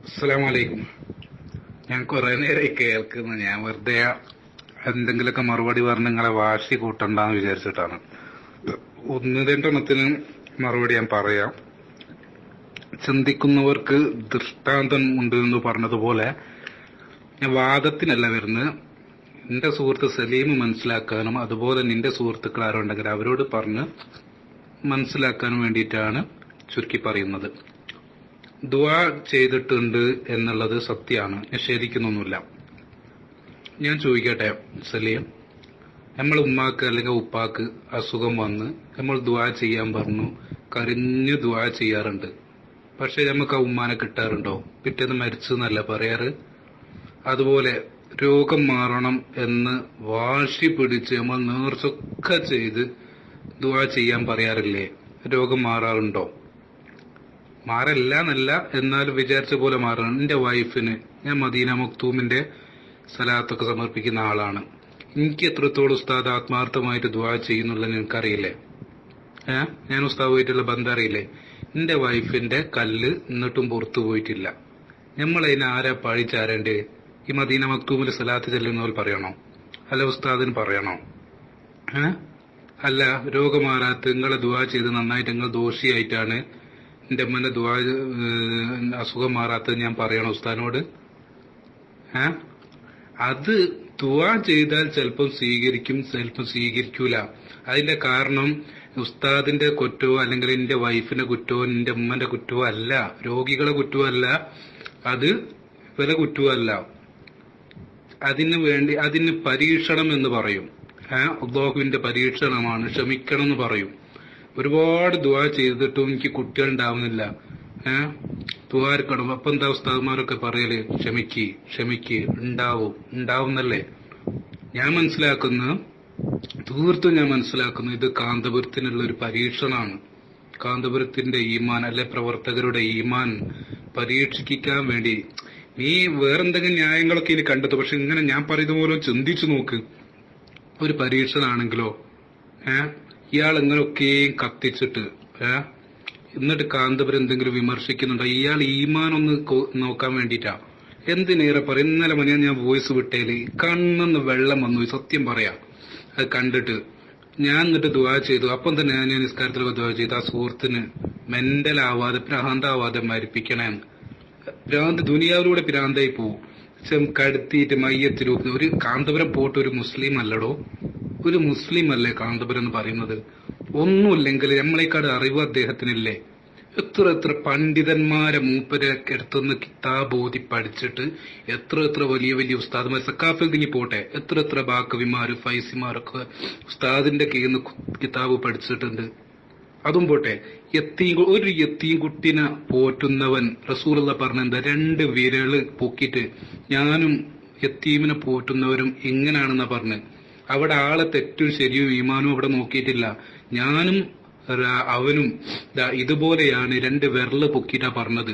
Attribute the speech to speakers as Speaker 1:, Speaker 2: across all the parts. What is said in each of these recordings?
Speaker 1: അസ്സലാമലൈക്കും. ഞാൻ കുറെ നേരമായി കേൾക്കുന്നു. ഞാൻ വെറുതെ എന്തെങ്കിലുമൊക്കെ മറുപടി പറഞ്ഞ് നിങ്ങളെ വാശി കൂട്ടണ്ടെന്ന് വിചാരിച്ചിട്ടാണ്. ഒന്ന് രണ്ടെണ്ണത്തിന് മറുപടി ഞാൻ പറയാം. ചിന്തിക്കുന്നവർക്ക് ദൃഷ്ടാന്തം ഉണ്ട് എന്ന് പറഞ്ഞതുപോലെ ഞാൻ വാദത്തിനല്ല വരുന്നത്. എന്റെ സുഹൃത്ത് സലീം മനസ്സിലാക്കാനും അതുപോലെ നിന്റെ സുഹൃത്തുക്കൾ ആരുണ്ടെങ്കിൽ അവരോട് പറഞ്ഞ് മനസ്സിലാക്കാനും വേണ്ടിയിട്ടാണ് ചുരുക്കി പറയുന്നത്. ദുആ ചെയ്തിട്ടുണ്ട് എന്നുള്ളത് സത്യമാണ്, നിഷേധിക്കുന്നൊന്നുമില്ല. ഞാൻ ചോദിക്കട്ടെ സലീം, നമ്മൾ ഉമ്മാക്ക് അല്ലെങ്കിൽ ഉപ്പാക്ക് അസുഖം വന്ന് നമ്മൾ ദുആ ചെയ്യാൻ പറഞ്ഞു, കരഞ്ഞ് ദുആ ചെയ്യാറുണ്ട്. പക്ഷെ നമുക്ക് ആ ഉമ്മാനെ കിട്ടാറുണ്ടോ? പിറ്റേന്ന് മരിച്ചു എന്നല്ല പറയാറ്. അതുപോലെ രോഗം മാറണം എന്ന് വാശി പിടിച്ച് നമ്മൾ നേർച്ചൊക്കെ ചെയ്ത് ദുആ ചെയ്യാൻ പറയാറില്ലേ? രോഗം മാറാറുണ്ടോ? മാറല്ല എന്നല്ല, എന്നാലും വിചാരിച്ച പോലെ മാറണം. എന്റെ വൈഫിന് ഞാൻ മദീന മക്തൂമിന്റെ സലാത്തൊക്കെ സമർപ്പിക്കുന്ന ആളാണ്. എനിക്ക് എത്രത്തോളം ഉസ്താദ് ആത്മാർത്ഥമായിട്ട് ദുആ ചെയ്യുന്നുള്ളത് എനിക്കറിയില്ലേ? ഞാൻ ഉസ്താദുമായിട്ടുള്ള ബന്ധം അറിയില്ലേ? എന്റെ വൈഫിന്റെ കല്ല് എന്നിട്ടും പുറത്തു പോയിട്ടില്ല. നമ്മളതിന് ആരാ പഴിച്ചാരണ്ടേ? ഈ മദീന മക്തൂമിൽ സലാത്ത് ചെല്ലുന്നവർ പറയണോ? അല്ല ഉസ്താദിന് പറയണോ? അല്ല, രോഗമാറാത്ത നിങ്ങളെ ദുആ ചെയ്ത് നന്നായിട്ട് നിങ്ങൾ ദോഷിയായിട്ടാണ് എന്റെ അമ്മന്റെ ദുആ അസുഖം മാറാത്തത് ഞാൻ പറയണം ഉസ്താദിനോട്? അത് ദുആ ചെയ്താൽ ചിലപ്പം സ്വീകരിക്കും, ചിലപ്പം സ്വീകരിക്കൂല. അതിന്റെ കാരണം ഉസ്താദിന്റെ കുറ്റവോ അല്ലെങ്കിൽ എന്റെ വൈഫിന്റെ കുറ്റവോ എന്റെ ഉമ്മന്റെ കുറ്റവോ അല്ല, രോഗികളെ കുറ്റവോ അല്ല, അത് ഇവരെ കുറ്റവോ അല്ല. അതിന് പരീക്ഷണം എന്ന് പറയും. അല്ലാഹുവിന്റെ പരീക്ഷണമാണ്, ക്ഷമിക്കണം എന്ന് പറയും. ഒരുപാട് ദുആ ചെയ്തിട്ടും എനിക്ക് കുട്ടികൾ ഉണ്ടാവുന്നില്ല. ദുആർക്കണം. അപ്പൊ എന്താ ഉസ്താദ്മാരൊക്കെ പറയല്? ക്ഷമിക്ക്, ഉണ്ടാവുന്നല്ലേ? ഞാൻ മനസ്സിലാക്കുന്നു ഇത് കാന്തപുരത്തിനുള്ള ഒരു പരീക്ഷണമാണ്. കാന്തപുരത്തിന്റെ ഈമാൻ അല്ലെ പ്രവർത്തകരുടെ ഈമാൻ പരീക്ഷിക്കാൻ വേണ്ടി. നീ വേറെന്തെങ്കിലും ന്യായങ്ങളൊക്കെ ഇനി കണ്ടെത്തു, പക്ഷെ ഇങ്ങനെ ഞാൻ പറയുന്ന പോലെ ചിന്തിച്ചു നോക്ക്. ഒരു പരീക്ഷണാണെങ്കിലോ ഇയാൾ ഇങ്ങനെയൊക്കെയും കത്തിച്ചിട്ട് എന്നിട്ട് കാന്തപുരം എന്തെങ്കിലും വിമർശിക്കുന്നുണ്ടോ? ഇയാൾ ഈമാൻ ഒന്ന് നോക്കാൻ വേണ്ടിയിട്ടാ. എന്തിനേറെ പറയും. ഇന്നലെ മണിയാ ഞാൻ വോയിസ് വിട്ടേല് കണ്ണെന്ന് വെള്ളം വന്നു, സത്യം പറയാ. അത് കണ്ടിട്ട് ഞാൻ എന്നിട്ട് ദുആ ചെയ്തു. അപ്പം തന്നെ ഞാൻ നിസ്കാരത്തിലൊക്കെ ദുആ ചെയ്തു ആ സുഹൃത്തിന് മെന്റലാവാതെ ഭ്രാന്താവാതെ മരിപ്പിക്കണേന്ന്. ഭ്രാന്ത് ദുനിയാവിലൂടെ ഭ്രാന്തായി പോവും. കടത്തിയിട്ട് മയ്യത്തിരൂപ്പ്. ഒരു കാന്തപുരം പോട്ട് ഒരു മുസ്ലിം അല്ലടോ, ഒരു മുസ്ലിം അല്ലേ കാന്തപുരം എന്ന് പറയുന്നത്? ഒന്നുമില്ലെങ്കിൽ നമ്മളെക്കാട് അറിവ് അദ്ദേഹത്തിനില്ലേ? എത്ര പണ്ഡിതന്മാരെ മൂപ്പരൊക്കെ എടുത്തുനിന്ന് കിതാബ് ഓതി പഠിച്ചിട്ട് എത്ര വലിയ ഉസ്താദ്മാർ സക്കാഫിൽ തിങ്ങി പോട്ടെ, എത്ര ബാക്കവിമാര് ഫൈസിമാരൊക്കെ ഉസ്താദിന്റെ കീഴിൽ നിന്ന് കിതാബ് പഠിച്ചിട്ടുണ്ട്. അതും പോട്ടെ, ഒരു യത്തീം കുട്ടിനെ പോറ്റുന്നവൻ റസൂലുള്ള പറഞ്ഞെന്താ? 2 വിരല് പൊക്കിയിട്ട് ഞാനും യത്തീമിനെ പോറ്റുന്നവരും എങ്ങനെയാണെന്നാ പറഞ്ഞ്. അവിടെ ആളെ തെറ്റും ശരിയും ഈമാനും അവിടെ നോക്കിയിട്ടില്ല. ഞാനും അവനും ഇതുപോലെയാണ് 2 വിരല് പൊക്കിയിട്ടാ പറഞ്ഞത്.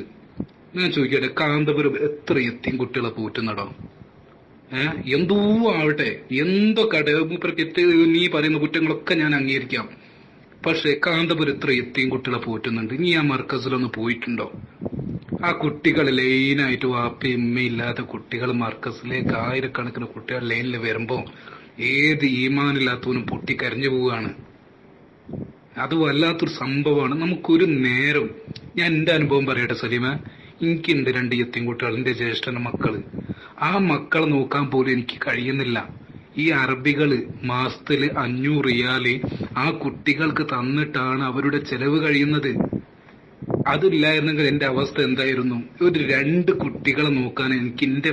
Speaker 1: ഞാൻ ചോദിക്കട്ടെ, കാന്തപുരം എത്ര യത്തീം കുട്ടികളെ പോറ്റുന്നടോ? എന്തോ ആവട്ടെ, എന്തൊക്കെ മൂപ്പർക്ക് നീ പറയുന്ന കുറ്റങ്ങളൊക്കെ ഞാൻ അംഗീകരിക്കാം. പക്ഷെ കാന്തപുരം എത്ര യത്തീം കുട്ടികളെ പോറ്റുന്നുണ്ട്. നീ ആ മർക്കസിലൊന്ന് പോയിട്ടുണ്ടോ? ആ കുട്ടികൾ ലൈനായിട്ട് വാപ്പയും ഉമ്മയില്ലാത്ത കുട്ടികൾ മർക്കസിലേക്ക് ആയിരക്കണക്കിന് കുട്ടികൾ ലൈനിൽ വരുമ്പോ ഏത് ഈമാനില്ലാത്തവനും പൊട്ടിക്കരഞ്ഞു പോവുകയാണ്. അത് വല്ലാത്തൊരു സംഭവമാണ്. നമുക്കൊരു നേരം, ഞാൻ എന്റെ അനുഭവം പറയട്ടെ സലീമ, എനിക്കുണ്ട് 2 യത്തീം കുട്ടികൾ, എന്റെ ജ്യേഷ്ഠന്റെ മക്കള്. ആ മക്കളെ നോക്കാൻ പോലും എനിക്ക് കഴിയുന്നില്ല. ഈ അറബികള് മാസത്തില് 500 റിയാല് ആ കുട്ടികൾക്ക് തന്നിട്ടാണ് അവരുടെ ചെലവ് കഴിയുന്നത്. അതില്ലായിരുന്നെങ്കിൽ എന്റെ അവസ്ഥ എന്തായിരുന്നു? ഒരു 2 കുട്ടികളെ നോക്കാൻ എനിക്ക് എന്റെ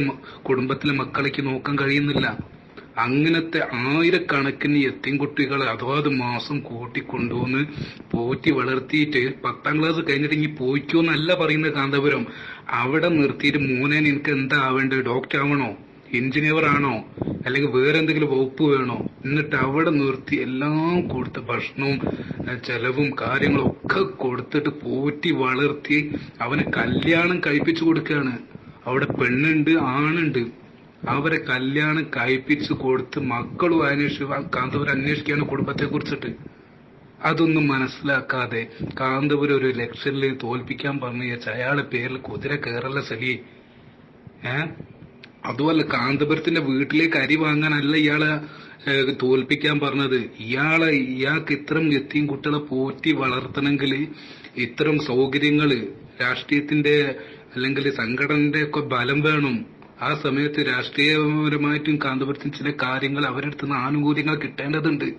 Speaker 1: കുടുംബത്തിലെ മക്കളേക്ക് നോക്കാൻ കഴിയുന്നില്ല. അങ്ങനത്തെ ആയിരക്കണക്കിന് യത്തീം കുട്ടികളെ അതാത് മാസം കൂട്ടിക്കൊണ്ടുവന്ന് പോറ്റി വളർത്തിയിട്ട് 10ാം ക്ലാസ് കഴിഞ്ഞിട്ട് ഇനി പോയിക്കോന്നല്ല പറയുന്നത് കാന്തപുരം. അവിടെ നിർത്തിയിട്ട് മോനെ നിനക്ക് എന്താ ആവേണ്ടത്? ഡോക്ടർ ആവണോ? എഞ്ചിനീയർ ആണോ? അല്ലെങ്കിൽ വേറെ എന്തെങ്കിലും വകുപ്പ് വേണോ? എന്നിട്ട് അവിടെ നിർത്തി എല്ലാം കൊടുത്ത് ഭക്ഷണവും ചെലവും കാര്യങ്ങളും ഒക്കെ കൊടുത്തിട്ട് പോറ്റി വളർത്തി അവനെ കല്യാണം കഴിപ്പിച്ചു കൊടുക്കുകയാണ്. അവിടെ പെണ്ണുണ്ട്, ആണുണ്ട്. അവരെ കല്യാണം കഴിപ്പിച്ചു കൊടുത്ത് മക്കളും കാന്തപുരം അന്വേഷിക്കുകയാണ് കുടുംബത്തെ കുറിച്ചിട്ട്. അതൊന്നും മനസ്സിലാക്കാതെ കാന്തപുരം ഒരു ഇലക്ഷനിൽ തോൽപ്പിക്കാൻ പറഞ്ഞു വെച്ച അയാളെ പേരിൽ കുതിര കയറല്ല സലി. അതുമല്ല, കാന്തപുരത്തിന്റെ വീട്ടിലേക്ക് അരി വാങ്ങാനല്ല ഇയാളെ തോൽപ്പിക്കാൻ പറഞ്ഞത്. ഇയാൾക്ക് ഇത്തരം എത്തിയും കുട്ടികളെ പോറ്റി വളർത്തണമെങ്കിൽ ഇത്തരം സൗകര്യങ്ങള് രാഷ്ട്രീയത്തിന്റെ അല്ലെങ്കിൽ സംഘടനയുടെ ഒക്കെ ബലം വേണം. ആ സമയത്ത് രാഷ്ട്രീയപരമായിട്ടും കാന്തപുരത്തിന് ചില കാര്യങ്ങൾ അവരെടുത്തുന്ന ആനുകൂല്യങ്ങൾ കിട്ടേണ്ടതുണ്ട്.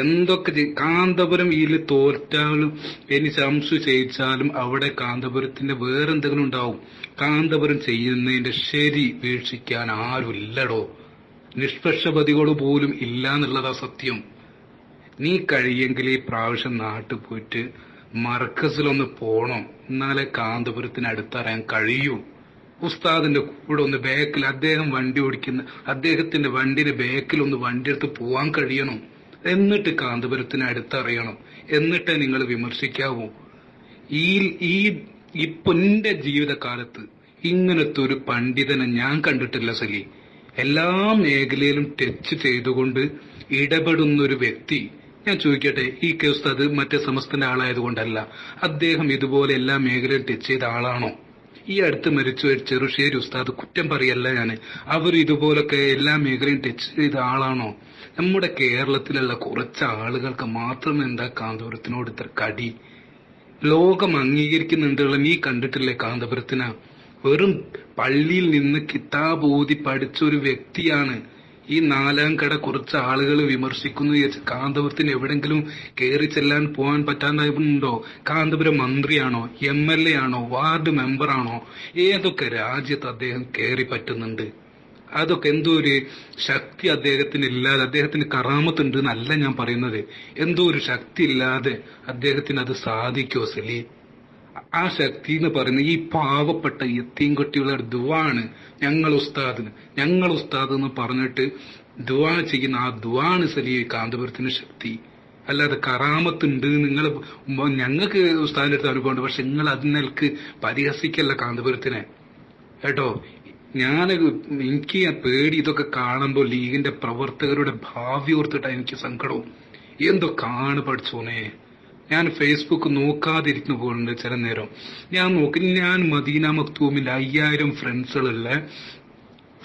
Speaker 1: എന്തൊക്കെ കാന്തപുരം ഇതിൽ തോറ്റാലും ഇനി ശംസു ചെയ്യിച്ചാലും അവിടെ കാന്തപുരത്തിന്റെ വേറെന്തെങ്കിലും ഉണ്ടാവും. കാന്തപുരം ചെയ്യുന്നതിന്റെ ശരി വീക്ഷിക്കാൻ ആരുമില്ലടോ. നിഷ്പക്ഷപതികൾ പോലും ഇല്ല എന്നുള്ളതാ സത്യം. നീ കഴിയെങ്കിൽ ഈ പ്രാവശ്യം നാട്ടിൽ പോയിട്ട് മർക്കസിലൊന്ന് പോണം, എന്നാലേ കാന്തപുരത്തിന് അടുത്തറിയാൻ കഴിയൂ. ഉസ്താദിന്റെ കൂടെ ഒന്ന് ബാക്കിൽ അദ്ദേഹം വണ്ടി ഓടിക്കുന്ന അദ്ദേഹത്തിന്റെ വണ്ടിന്റെ ബാക്കിൽ ഒന്ന് വണ്ടി എടുത്ത് പോവാൻ കഴിയണം. എന്നിട്ട് കാന്തപുരത്തിന് അടുത്തറിയണം. എന്നിട്ടേ നിങ്ങൾ വിമർശിക്കാവൂ. ഇപ്പൊ എന്റെ ജീവിതകാലത്ത് ഇങ്ങനത്തെ ഒരു പണ്ഡിതനെ ഞാൻ കണ്ടിട്ടില്ല സലി. എല്ലാ മേഖലയിലും ടച്ച് ചെയ്തുകൊണ്ട് ഇടപെടുന്ന ഒരു വ്യക്തി. ഞാൻ ചോദിക്കട്ടെ, ഈ കെ ഉസ്താദ് മറ്റേ സമസ്തന്റെ ആളായതുകൊണ്ടല്ല, അദ്ദേഹം ഇതുപോലെ എല്ലാ മേഖലയിലും ടച്ച് ചെയ്ത ആളാണോ? ഈ അടുത്ത് മരിച്ചു ചെറുശ്ശേരി ഉസ്താദ്, കുറ്റം പറയല്ല ഞാന്, അവർ ഇതുപോലൊക്കെ എല്ലാ മേഖലയും ടച്ച് ചെയ്ത ആളാണോ? നമ്മുടെ കേരളത്തിലുള്ള കുറച്ച് ആളുകൾക്ക് മാത്രം എന്താ കാന്തപുരത്തിനോട് ഇത്ര കടി? ലോകം അംഗീകരിക്കുന്നുണ്ടുള്ള നീ കണ്ടിട്ടില്ലേ കാന്തപുരത്തിന്? വെറും പള്ളിയിൽ നിന്ന് കിതാബ് ഓതി പഠിച്ച ഒരു വ്യക്തിയാണ്. ഈ നാലാം കട കുറച്ച് ആളുകൾ വിമർശിക്കുന്നു വിചാരിച്ച് കാന്തപുരത്തിന് എവിടെങ്കിലും കയറി ചെല്ലാൻ പോകാൻ പറ്റാണ്ടായിട്ടുണ്ടോ? കാന്തപുരം മന്ത്രിയാണോ, MLA ആണോ, വാർഡ് മെമ്പറാണോ? ഏതൊക്കെ രാജ്യത്ത് അദ്ദേഹം കയറി പറ്റുന്നുണ്ട്? അതൊക്കെ എന്തോ ഒരു ശക്തി അദ്ദേഹത്തിന് ഇല്ലാതെ, അദ്ദേഹത്തിന് കറാമത്തുണ്ട് എന്നല്ല ഞാൻ പറയുന്നത്, എന്തോ ഒരു ശക്തി ഇല്ലാതെ അദ്ദേഹത്തിന് അത് സാധിക്കോ സലി? ആ ശക്തി എന്ന് പറയുന്നത് ഈ പാവപ്പെട്ട യത്തീം കുട്ടികളുടെ ദുആണ്. ഞങ്ങൾ ഉസ്താദ് എന്ന് പറഞ്ഞിട്ട് ദുആ ചെയ്യുന്ന ആ ദുആണ് സലി കാന്തപുരത്തിന് ശക്തി. അല്ലാതെ കറാമത്തുണ്ട് നിങ്ങൾ ഞങ്ങൾക്ക് ഉസ്താദിന്റെ അടുത്ത് അനുഭവമുണ്ട്, പക്ഷെ നിങ്ങൾ അതിനൽക്ക് പരിഹസിക്കല്ല കാന്തപുരത്തിനെ കേട്ടോ. എനിക്ക് പേടി ഇതൊക്കെ കാണുമ്പോൾ ലീഗിന്റെ പ്രവർത്തകരുടെ ഭാവി ഓർത്തിട്ടാ എനിക്ക് സങ്കടവും. എന്തൊക്കെയാണ് പഠിച്ചോനെ. ഞാൻ ഫേസ്ബുക്ക് നോക്കാതിരിക്കുന്നു പോകുന്നുണ്ട് ചില നേരം. ഞാൻ മദീന മക്തൂമിൽ 5000 ഫ്രണ്ട്സുകളുള്ള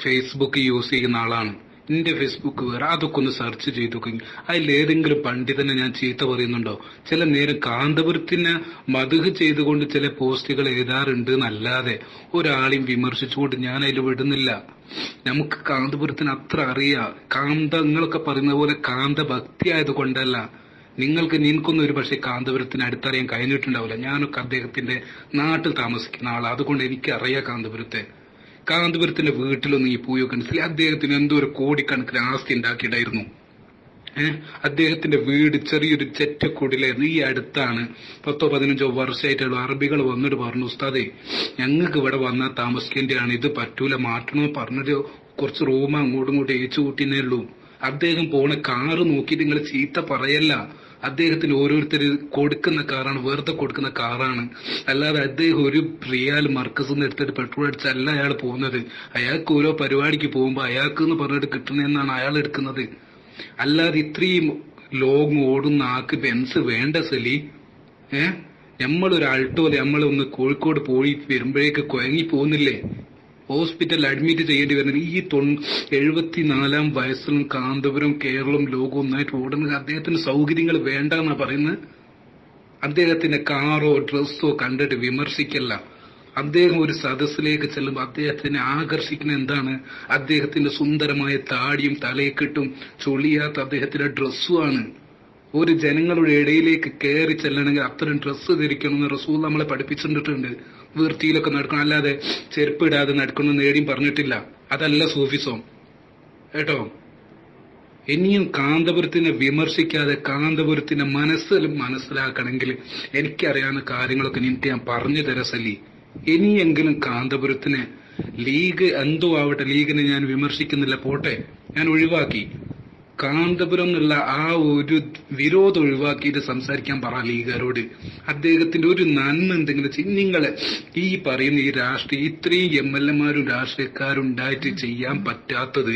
Speaker 1: ഫേസ്ബുക്ക് യൂസ് ചെയ്യുന്ന ആളാണ്. എന്റെ ഫേസ്ബുക്ക് വേറെ. അതൊക്കെ ഒന്ന് സെർച്ച് ചെയ്തു നോക്കി, അതിലേതെങ്കിലും പണ്ഡിതനെ ഞാൻ ചീത്ത പറയുന്നുണ്ടോ? ചില നേരം കാന്തപുരത്തിനെ മദ്ഹ് ചെയ്തുകൊണ്ട് ചില പോസ്റ്റുകൾ എഴുതാറുണ്ട് എന്നല്ലാതെ ഒരാളെയും വിമർശിച്ചുകൊണ്ട് ഞാൻ അതിൽ വിടുന്നില്ല. നമുക്ക് കാന്തപുരത്തിന് അത്ര അറിയാം. കാന്തങ്ങളൊക്കെ പറയുന്ന പോലെ കാന്ത ഭക്തി ആയതുകൊണ്ടല്ല. നിനക്കൊന്നും ഒരു പക്ഷേ കാന്തപുരത്തിന് അടുത്തറിയാൻ കഴിഞ്ഞിട്ടുണ്ടാവില്ല. ഞാനൊക്കെ അദ്ദേഹത്തിന്റെ നാട്ടിൽ താമസിക്കുന്ന ആളാണ്, അതുകൊണ്ട് എനിക്കറിയാം കാന്തപുരത്തിന്റെ വീട്ടിലൊന്നും ഈ പോയോ കണ്ടില്ല. അദ്ദേഹത്തിന് എന്തോ ഒരു കോടിക്കണക്കിന് ആസ്തി ഉണ്ടാക്കിയിട്ടായിരുന്നു. അദ്ദേഹത്തിന്റെ വീട് ചെറിയൊരു ചെറ്റക്കുടിലായിരുന്നു. ഈ അടുത്താണ് 10-15 വർഷമായിട്ടുള്ള അറബികൾ വന്നിട്ട് പറഞ്ഞു, ഉസ്താദേ ഞങ്ങൾക്ക് ഇവിടെ വന്നാൽ താമസിക്കേണ്ടതാണ്, ഇത് പറ്റൂല, മാറ്റണോ പറഞ്ഞിട്ട് കുറച്ച് റൂം അങ്ങോട്ടും ഇങ്ങോട്ടും ഏച്ചു കൂട്ടിനേ ഉള്ളൂ. അദ്ദേഹം പോണ കാറ് നോക്കിയിട്ട് നിങ്ങൾ ചീത്ത പറയല്ല. അദ്ദേഹത്തിന് ഓരോരുത്തർ കൊടുക്കുന്ന കാറാണ്, വെറുതെ കൊടുക്കുന്ന കാറാണ്. അല്ലാതെ അദ്ദേഹം ഒരു റിയാൽ മർക്കസിൽ നിന്ന് എടുത്തിട്ട് പെട്രോൾ അടിച്ചല്ല അയാൾ പോകുന്നത്. അയാൾക്ക് ഓരോ പരിപാടിക്ക് പോകുമ്പോൾ അയാൾക്ക് എന്ന് പറഞ്ഞിട്ട് കിട്ടണമെന്നാണ് അയാൾ എടുക്കുന്നത്. അല്ലാതെ ഇത്രയും ലോങ് ഓടുന്ന ആൾക്ക് ബെൻസ് വേണ്ട സലി. നമ്മളൊരു ആൾട്ടോ നമ്മളൊന്ന് കോഴിക്കോട് പോയി വരുമ്പോഴേക്ക് കുഴങ്ങി പോകുന്നില്ലേ? ഹോസ്പിറ്റലിൽ അഡ്മിറ്റ് ചെയ്യേണ്ടി വരുന്നത്. ഈ 74-ാം വയസ്സിലും കാന്തപുരം കേരളം ലോകവും ഒന്നായിട്ട് ഓടുന്നത് അദ്ദേഹത്തിന് സൗകര്യങ്ങൾ വേണ്ടെന്നാ പറയുന്നത്. അദ്ദേഹത്തിന്റെ കാറോ ഡ്രസ്സോ കണ്ടിട്ട് വിമർശിക്കല്ല. അദ്ദേഹം ഒരു സദസ്സിലേക്ക് ചെല്ലുമ്പോൾ അദ്ദേഹത്തിനെ ആകർഷിക്കുന്ന എന്താണ്? അദ്ദേഹത്തിന്റെ സുന്ദരമായ താടിയും തലയെക്കെട്ടും ചൊളിയാത്ത അദ്ദേഹത്തിന്റെ ഡ്രസ്സുമാണ്. ഒരു ജനങ്ങളുടെ ഇടയിലേക്ക് കയറി ചെല്ലണമെങ്കിൽ അത്തരം ഡ്രസ്സ് ധരിക്കണമെന്ന് റസൂൽ നമ്മളെ പഠിപ്പിച്ചിട്ടുണ്ട്. വൃത്തിയിലൊക്കെ നടക്കണം, അല്ലാതെ ചെരുപ്പ് ഇടാതെ നടക്കണം നേടിയും പറഞ്ഞിട്ടില്ല. അതല്ല സൂഫിസം കേട്ടോ. ഇനിയും കാന്തപുരത്തിനെ വിമർശിക്കാതെ കാന്തപുരത്തിന്റെ മനസ്സിലാക്കണമെങ്കിൽ എനിക്കറിയാവുന്ന കാര്യങ്ങളൊക്കെ നിനക്ക് ഞാൻ പറഞ്ഞു തരാം സലി. ഇനിയെങ്കിലും കാന്തപുരത്തിന് ലീഗ് എന്തോ ആവട്ടെ, ലീഗിനെ ഞാൻ വിമർശിക്കുന്നില്ല, പോട്ടെ, ഞാൻ ഒഴിവാക്കി. കാന്തപുരം എന്നുള്ള ആ ഒരു വിരോധം ഒഴിവാക്കിയിട്ട് സംസാരിക്കാൻ പറ ലീഗുകാരോട്. അദ്ദേഹത്തിന്റെ ഒരു നന്മ എന്തെങ്കിലും നിങ്ങളെ ഈ പറയുന്ന ഈ രാഷ്ട്രീയ ഇത്രയും MLA-മാരും രാഷ്ട്രീയക്കാരും ഉണ്ടായിട്ട് ചെയ്യാൻ പറ്റാത്തത്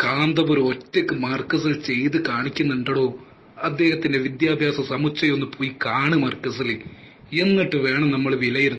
Speaker 1: കാന്തപുരം ഒറ്റക്ക് മാർക്കസിൽ ചെയ്ത് കാണിക്കുന്നുണ്ടോ? അദ്ദേഹത്തിന്റെ വിദ്യാഭ്യാസ സമുച്ചയം ഒന്ന് പോയി കാണും മർക്കസിൽ, എന്നിട്ട് വേണം നമ്മൾ വിലയിരുത്താൻ.